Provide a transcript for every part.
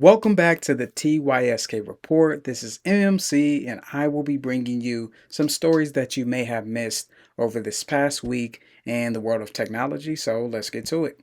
Welcome back to the TYSK Report. This is MMC, and I will be bringing you some stories that you may have missed over this past week in the world of technology. So let's get to it.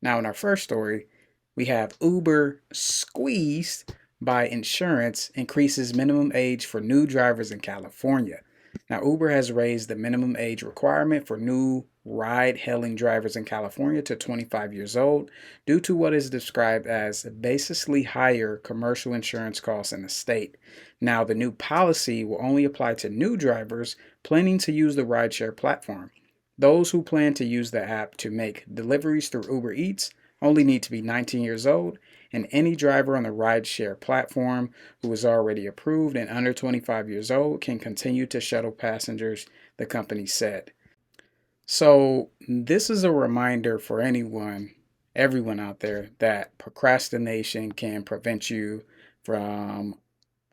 Now, in our first story, we have Uber squeezed by insurance increases minimum age for new drivers in California. Now, Uber has raised the minimum age requirement for new ride hailing drivers in California to 25 years old due to what is described as basically higher commercial insurance costs in the state. Now, the new policy will only apply to new drivers planning to use the rideshare platform. Those who plan to use the app to make deliveries through Uber Eats only need to be 19 years old, and any driver on the rideshare platform who is already approved and under 25 years old can continue to shuttle passengers, the company said. So, this is a reminder for everyone out there, that procrastination can prevent you from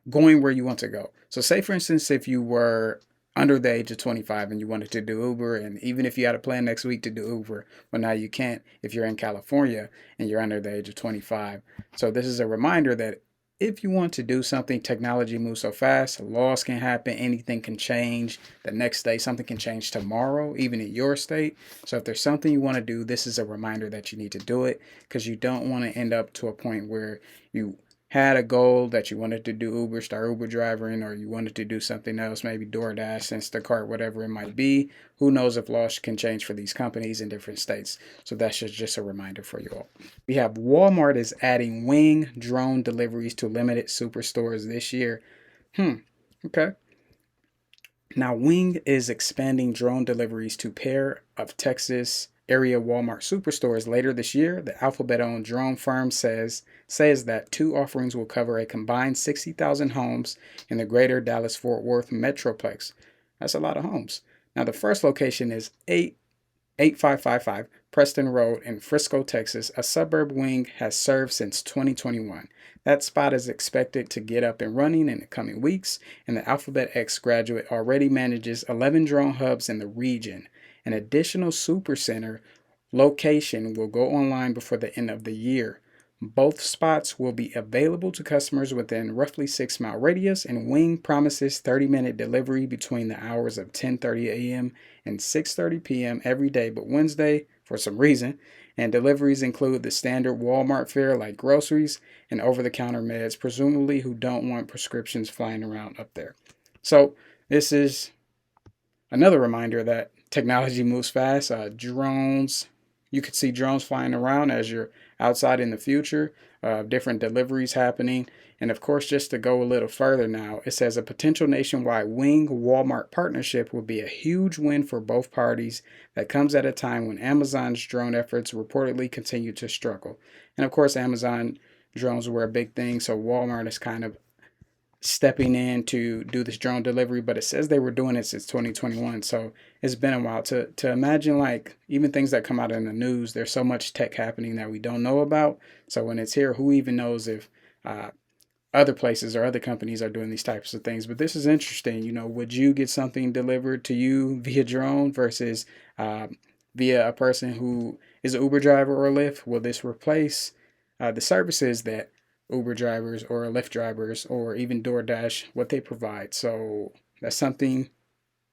going where you want to go. So, say for instance, if you were under the age of 25 and you wanted to do Uber, and even if you had a plan next week to do Uber, well, now you can't if you're in California and you're under the age of 25. So, this is a reminder that if you want to do something, technology moves so fast, laws can happen, anything can change the next day, something can change tomorrow, even in your state. So if there's something you want to do, this is a reminder that you need to do it, because you don't want to end up to a point where you had a goal that you wanted to do Uber, start Uber driving, or you wanted to do something else, maybe DoorDash, Instacart, whatever it might be. Who knows if laws can change for these companies in different states. So that's just a reminder for you all. We have Walmart is adding wing drone deliveries to limited superstores this year. Okay. Now, Wing is expanding drone deliveries to pair of Texas area Walmart superstores later this year. The Alphabet-owned drone firm says that two offerings will cover a combined 60,000 homes in the greater Dallas-Fort Worth metroplex. That's a lot of homes. Now, the first location is 8555 Preston Road in Frisco, Texas, a suburb Wing has served since 2021. That spot is expected to get up and running in the coming weeks, and the Alphabet X graduate already manages 11 drone hubs in the region. An additional supercenter location will go online before the end of the year. Both spots will be available to customers within roughly 6-mile radius, and Wing promises 30-minute delivery between the hours of 10:30 a.m. and 6:30 p.m. every day but Wednesday for some reason. And deliveries include the standard Walmart fare like groceries and over-the-counter meds, presumably who don't want prescriptions flying around up there. So this is another reminder that technology moves fast. Drones, you could see drones flying around as you're outside in the future, different deliveries happening. And of course, just to go a little further now, it says a potential nationwide Wing Walmart partnership will be a huge win for both parties that comes at a time when Amazon's drone efforts reportedly continue to struggle. And of course, Amazon drones were a big thing, so Walmart is kind of stepping in to do this drone delivery, but it says they were doing it since 2021. So it's been a while. To imagine, like, even things that come out in the news, there's so much tech happening that we don't know about. So when it's here, who even knows if other places or other companies are doing these types of things? But this is interesting. Would you get something delivered to you via drone versus via a person who is an Uber driver or Lyft? Will this replace the services that Uber drivers or Lyft drivers or even DoorDash, what they provide? So that's something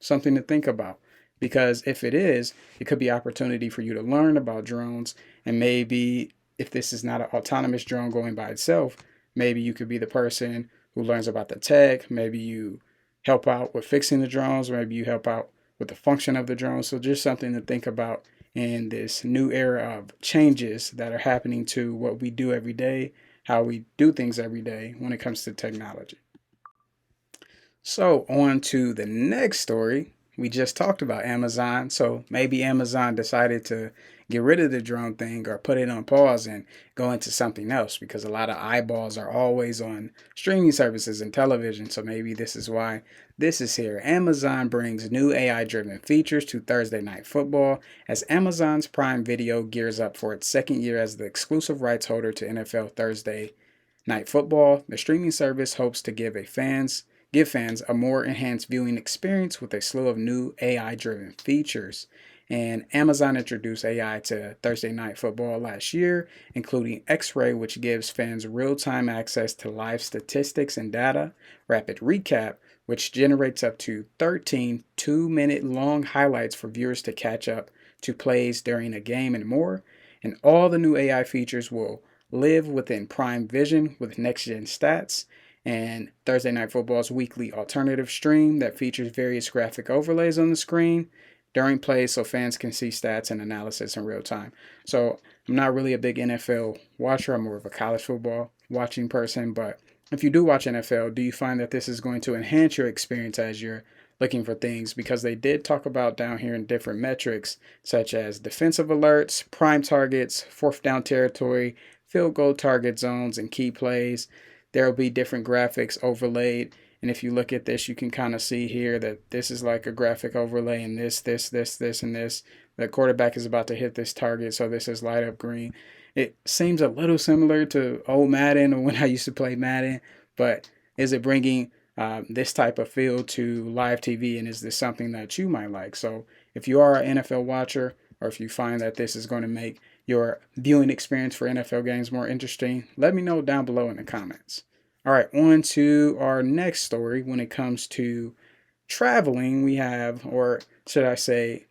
to think about, because if it is, it could be opportunity for you to learn about drones. And maybe if this is not an autonomous drone going by itself, maybe you could be the person who learns about the tech. Maybe you help out with fixing the drones, or maybe you help out with the function of the drone. So just something to think about in this new era of changes that are happening to what we do every day, how we do things every day when it comes to technology. So, on to the next story. We just talked about Amazon. So, maybe Amazon decided to get rid of the drone thing or put it on pause and go into something else, because a lot of eyeballs are always on streaming services and television. So, maybe this is why this is here. Amazon brings new AI driven features to Thursday Night Football as Amazon's Prime Video gears up for its second year as the exclusive rights holder to NFL Thursday Night Football. The streaming service hopes to give fans a more enhanced viewing experience with a slew of new AI-driven features. And Amazon introduced AI to Thursday Night Football last year, including X-Ray, which gives fans real-time access to live statistics and data, Rapid Recap, which generates up to 13 2-minute long highlights for viewers to catch up to plays during a game, and more. And all the new AI features will live within Prime Vision with next gen stats. And Thursday Night Football's weekly alternative stream that features various graphic overlays on the screen during plays so fans can see stats and analysis in real time. So I'm not really a big NFL watcher. I'm more of a college football watching person. But if you do watch NFL, do you find that this is going to enhance your experience as you're looking for things? Because they did talk about down here in different metrics, such as defensive alerts, prime targets, fourth down territory, field goal target zones, and key plays. There will be different graphics overlaid. And if you look at this, you can kind of see here that this is like a graphic overlay, and this, and this. The quarterback is about to hit this target, so this is light up green. It seems a little similar to old Madden or when I used to play Madden, but is it bringing this type of feel to live TV, and is this something that you might like? So if you are an NFL watcher, or if you find that this is going to make your viewing experience for NFL games more interesting, let me know down below in the comments. All right, on to our next story. When it comes to traveling, we have, or should I say,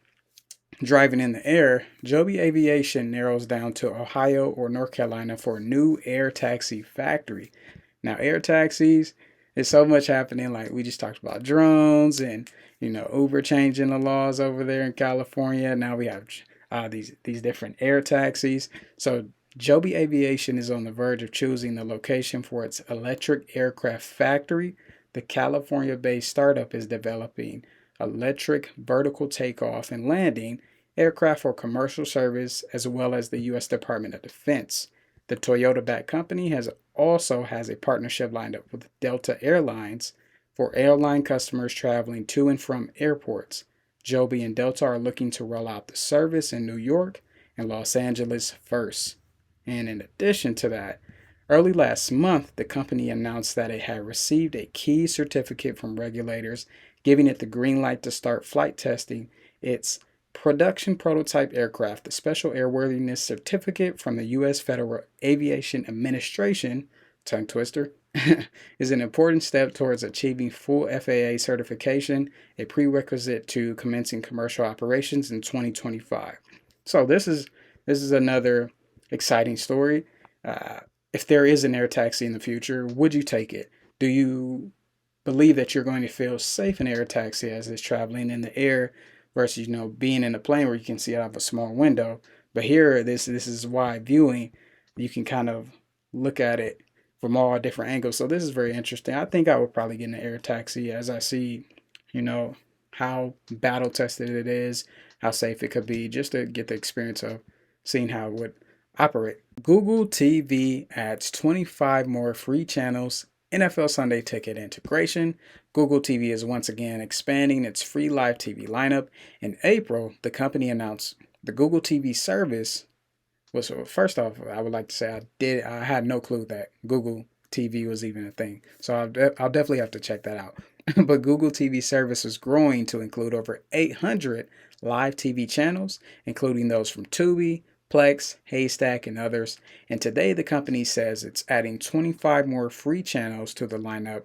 driving in the air, Joby Aviation narrows down to Ohio or North Carolina for a new air taxi factory. Now, air taxis, there's so much happening. Like we just talked about drones and Uber changing the laws over there in California. Now we have these different air taxis. So Joby Aviation is on the verge of choosing the location for its electric aircraft factory. The California-based startup is developing electric vertical takeoff and landing aircraft for commercial service as well as the U.S. Department of Defense. The Toyota-backed company also has a partnership lined up with Delta Airlines for airline customers traveling to and from airports. Joby and Delta are looking to roll out the service in New York and Los Angeles first. And in addition to that, early last month, the company announced that it had received a key certificate from regulators, giving it the green light to start flight testing its production prototype aircraft. The Special Airworthiness Certificate from the U.S. Federal Aviation Administration, tongue twister, is an important step towards achieving full FAA certification, a prerequisite to commencing commercial operations in 2025. So this is another exciting story. If there is an air taxi in the future, would you take it? Do you believe that you're going to feel safe in air taxi as it's traveling in the air versus being in a plane where you can see out of a small window? But here, this is wide viewing. You can kind of look at it from all different angles. So this is very interesting. I think I would probably get an air taxi as I see, how battle tested it is, how safe it could be, just to get the experience of seeing how it would operate. Google TV adds 25 more free channels, NFL Sunday Ticket integration. Google TV is once again expanding its free live TV lineup. In April, the company announced the Google TV service was, first off, I would like to say I had no clue that Google TV was even a thing. So I'll definitely have to check that out. But Google TV service is growing to include over 800 live TV channels, including those from Tubi, Plex, Haystack, and others. And today the company says it's adding 25 more free channels to the lineup,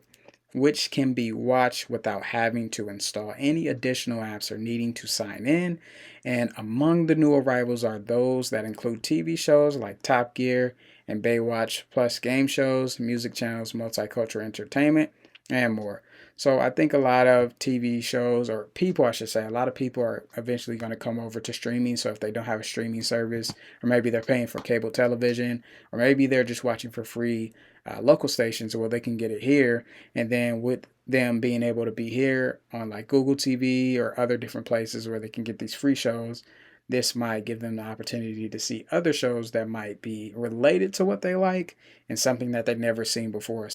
which can be watched without having to install any additional apps or needing to sign in. And among the new arrivals are those that include TV shows like Top Gear and Baywatch, plus game shows, music channels, multicultural entertainment, and more. So I think a lot of TV shows, or people, I should say, a lot of people are eventually going to come over to streaming. So if they don't have a streaming service, or maybe they're paying for cable television, or maybe they're just watching for free local stations where they can get it here. And then with them being able to be here on like Google TV or other different places where they can get these free shows, this might give them the opportunity to see other shows that might be related to what they like and something that they've never seen before.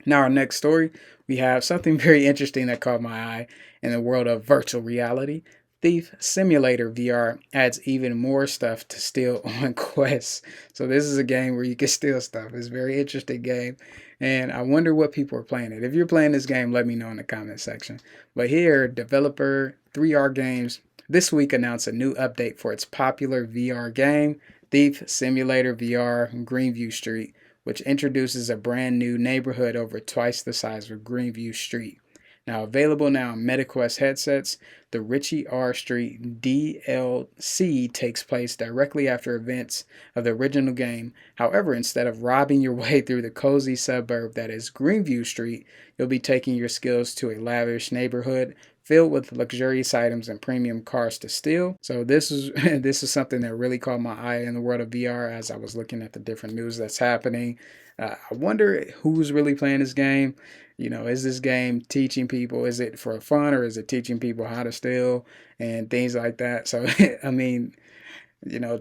Now, our next story, we have something very interesting that caught my eye in the world of virtual reality. Thief Simulator VR adds even more stuff to steal on quests. So this is a game where you can steal stuff. It's a very interesting game, and I wonder what people are playing it. If you're playing this game, let me know in the comment section. But here, developer 3R Games this week announced a new update for its popular VR game, Thief Simulator VR Greenview Street, which introduces a brand new neighborhood over twice the size of Greenview Street. Now available now on MetaQuest headsets, the Richie R. Street DLC takes place directly after events of the original game. However, instead of robbing your way through the cozy suburb that is Greenview Street, you'll be taking your skills to a lavish neighborhood filled with luxurious items and premium cars to steal. So this is this is something that really caught my eye in the world of VR as I was looking at the different news that's happening. I wonder who's really playing this game. You know, is this game teaching people? Is it for fun, or is it teaching people how to steal and things like that? So, I mean,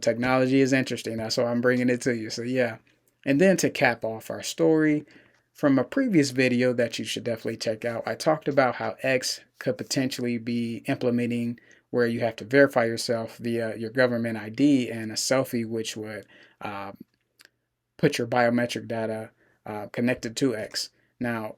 technology is interesting. That's why I'm bringing it to you. So, yeah. And then to cap off our story, from a previous video that you should definitely check out, I talked about how X could potentially be implementing where you have to verify yourself via your government ID and a selfie, which would put your biometric data connected to X. Now,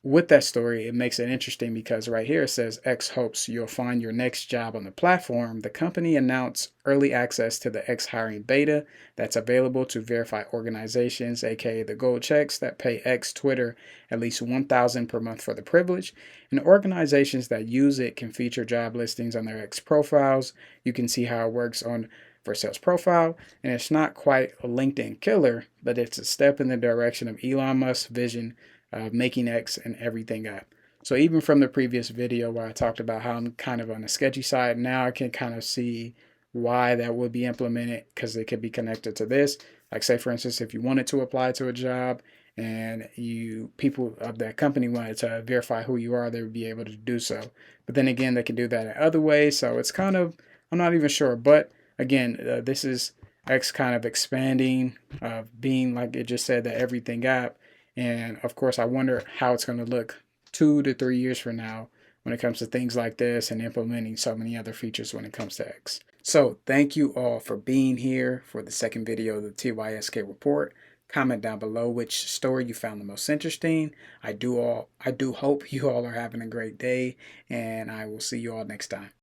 with that story, it makes it interesting because right here it says X hopes you'll find your next job on the platform. The company announced early access to the X hiring beta that's available to verify organizations, aka the gold checks that pay X Twitter at least $1,000 per month for the privilege. And organizations that use it can feature job listings on their X profiles. You can see how it works on for sales profile, and it's not quite a LinkedIn killer, but it's a step in the direction of Elon Musk's vision making X and everything up. So even from the previous video where I talked about how I'm kind of on the sketchy side, now I can kind of see why that would be implemented because it could be connected to this. Like say for instance, if you wanted to apply to a job and people of that company wanted to verify who you are, they would be able to do so. But then again, they can do that in other ways. So it's kind of, I'm not even sure. But again, this is X kind of expanding, being like it just said, the everything app. And of course, I wonder how it's going to look 2 to 3 years from now when it comes to things like this and implementing so many other features when it comes to X. So thank you all for being here for the second video of the TYSK report. Comment down below which story you found the most interesting. I do hope you all are having a great day, and I will see you all next time.